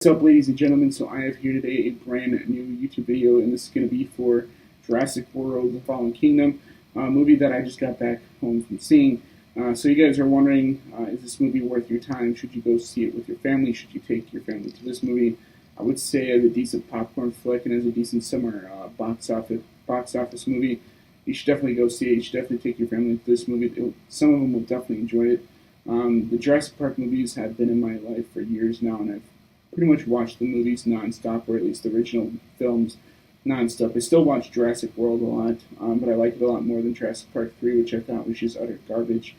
What's up, ladies and gentlemen? So I have here today a brand new YouTube video, and this is going to be for Jurassic World: The Fallen Kingdom, a movie that I just got back home from seeing. So you guys are wondering, is this movie worth your time? Should you go see it with your family? Should you take your family to this movie? I would say as a decent popcorn flick and as a decent summer box office movie, you should definitely go see it. You should definitely take your family to this movie. Some of them will definitely enjoy it. The Jurassic Park movies have been in my life for years now, and I've pretty much watch the movies nonstop, or at least the original films nonstop. I still watch Jurassic World a lot, but I like it a lot more than Jurassic Park 3, which I thought was just utter garbage.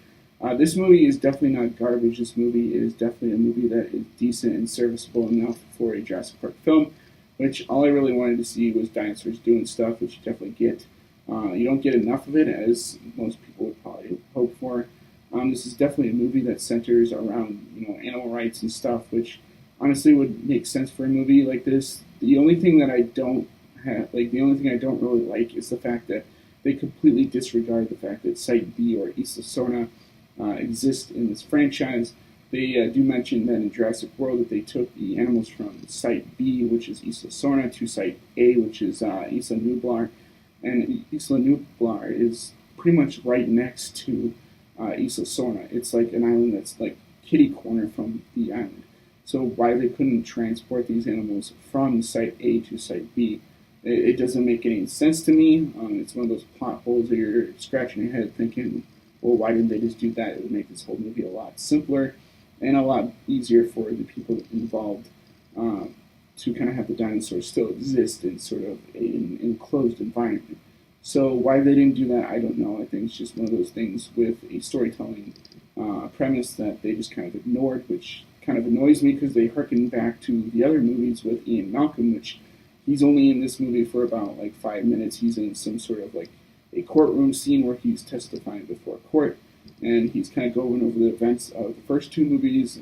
This movie is definitely not garbage. This movie is definitely a movie that is decent and serviceable enough for a Jurassic Park film, which all I really wanted to see was dinosaurs doing stuff, which you definitely get. You don't get enough of it, as most people would probably hope for. This is definitely a movie that centers around animal rights and stuff, which honestly would make sense for a movie like this. The only thing that I don't the only thing I don't really like is the fact that they completely disregard the fact that Site B or Isla Sorna exist in this franchise. They do mention that in Jurassic World that they took the animals from Site B, which is Isla Sorna, to Site A, which is Isla Nublar, and Isla Nublar is pretty much right next to Isla Sorna. It's like an island that's like kitty corner from the island. So why they couldn't transport these animals from Site A to Site B, it doesn't make any sense to me. It's one of those plot holes where you're scratching your head thinking, well, why didn't they just do that? It would make this whole movie a lot simpler and a lot easier for the people involved to kind of have the dinosaurs still exist in sort of an enclosed environment. So why they didn't do that, I don't know. I think it's just one of those things with a storytelling premise that they just kind of ignored, which kind of annoys me because they harken back to the other movies with Ian Malcolm, which he's only in this movie for about like 5 minutes. He's in some sort of like a courtroom scene where he's testifying before court, and he's kind of going over the events of the first two movies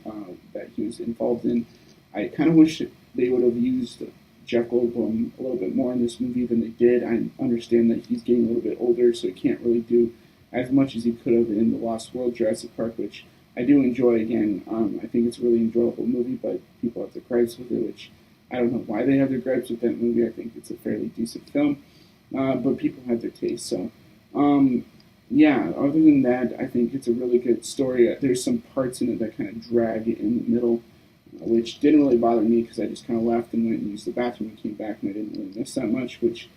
that he was involved in. I kind of wish they would have used Jeff Goldblum a little bit more in this movie than they did. I understand that he's getting a little bit older, so he can't really do as much as he could have in the Lost World Jurassic Park, which I do enjoy. Again, I think it's a really enjoyable movie, but people have their gripes with it, which I don't know why they have their gripes with that movie. I think it's a fairly decent film, but people have their taste. So, yeah, other than that, I think it's a really good story. There's some parts in it that kind of drag in the middle, which didn't really bother me because I just kind of left and went and used the bathroom and came back, and I didn't really miss that much, which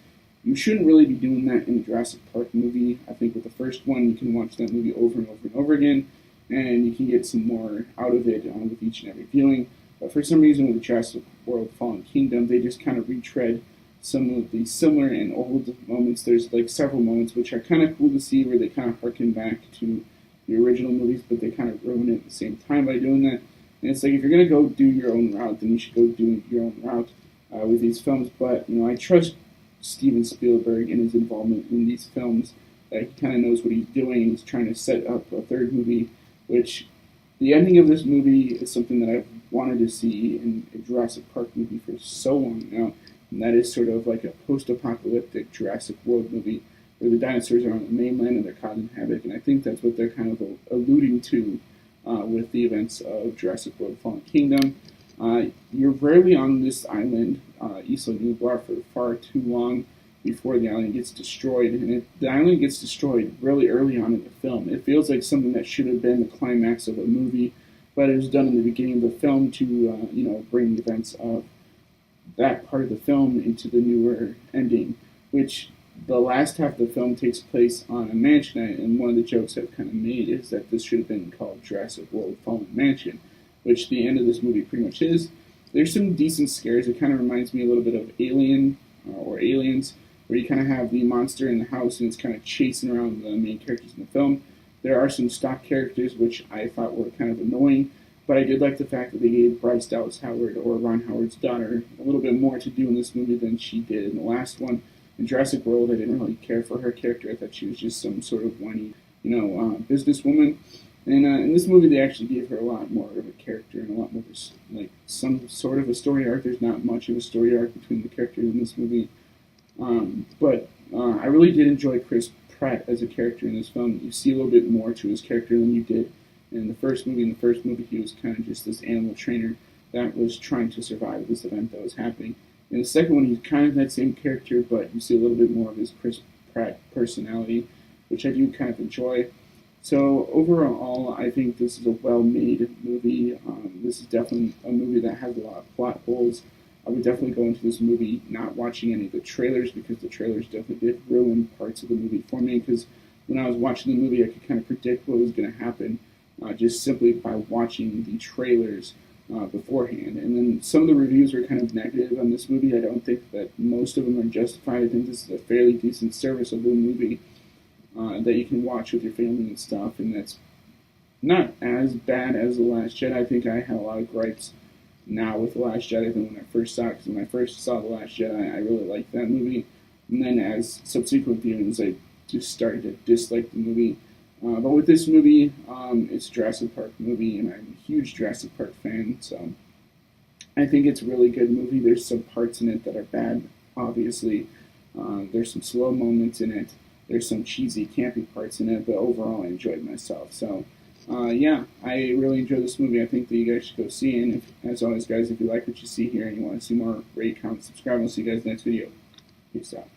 you shouldn't really be doing that in a Jurassic Park movie. I think with the first one, you can watch that movie over and over and over again, and you can get some more out of it with each and every viewing. But for some reason, with Jurassic World: Fallen Kingdom, they just kind of retread some of the similar and old moments. There's like several moments which are kind of cool to see where they kind of harken back to the original movies, but they kind of ruin it at the same time by doing that. And it's like, if you're going to go do your own route, then you should go do your own route with these films. But, I trust Steven Spielberg and his involvement in these films, that he kind of knows what he's doing. He's trying to set up a third movie, which the ending of this movie is something that I've wanted to see in a Jurassic Park movie for so long now, and that is sort of like a post-apocalyptic Jurassic World movie where the dinosaurs are on the mainland and they're causing havoc, and I think that's what they're kind of alluding to with the events of Jurassic World: Fallen Kingdom. You're rarely on this island, Isla Nublar, for far too long before the island gets destroyed, and the island gets destroyed really early on in the film. It feels like something that should have been the climax of a movie, but it was done in the beginning of the film to bring the events of that part of the film into the newer ending, which the last half of the film takes place on a mansion, and one of the jokes I've kind of made is that this should have been called Jurassic World: Fallen Mansion, which the end of this movie pretty much is. There's some decent scares. It kind of reminds me a little bit of Alien or Aliens, where you kind of have the monster in the house and it's kind of chasing around the main characters in the film. There are some stock characters which I thought were kind of annoying, but I did like the fact that they gave Bryce Dallas Howard, or Ron Howard's daughter, a little bit more to do in this movie than she did in the last one. In Jurassic World, I didn't really care for her character. I thought she was just some sort of whiny, businesswoman. And in this movie, they actually gave her a lot more of a character and a lot more, like, some sort of a story arc. There's not much of a story arc between the characters in this movie. But I really did enjoy Chris Pratt as a character in this film. You see a little bit more to his character than you did in the first movie. In the first movie, he was kind of just this animal trainer that was trying to survive this event that was happening. In the second one, he's kind of that same character, but you see a little bit more of his Chris Pratt personality, which I do kind of enjoy. So overall, I think this is a well-made movie. This is definitely a movie that has a lot of plot holes. I would definitely go into this movie not watching any of the trailers, because the trailers definitely did ruin parts of the movie for me, because when I was watching the movie, I could kind of predict what was going to happen just simply by watching the trailers beforehand. And then some of the reviews are kind of negative on this movie. I don't think that most of them are justified. I think this is a fairly decent, serviceable movie that you can watch with your family and stuff, and that's not as bad as The Last Jedi. I think I have a lot of gripes now with The Last Jedi than when I first saw it, because when I first saw The Last Jedi, I really liked that movie, and then as subsequent viewings, I just started to dislike the movie. But with this movie, it's a Jurassic Park movie, and I'm a huge Jurassic Park fan, so I think it's a really good movie. There's some parts in it that are bad, obviously. There's some slow moments in it. There's some cheesy, campy parts in it, but overall I enjoyed myself. So, yeah, I really enjoyed this movie. I think that you guys should go see it. And if, as always, guys, if you like what you see here and you want to see more, rate, comment, subscribe. I'll see you guys in the next video. Peace out.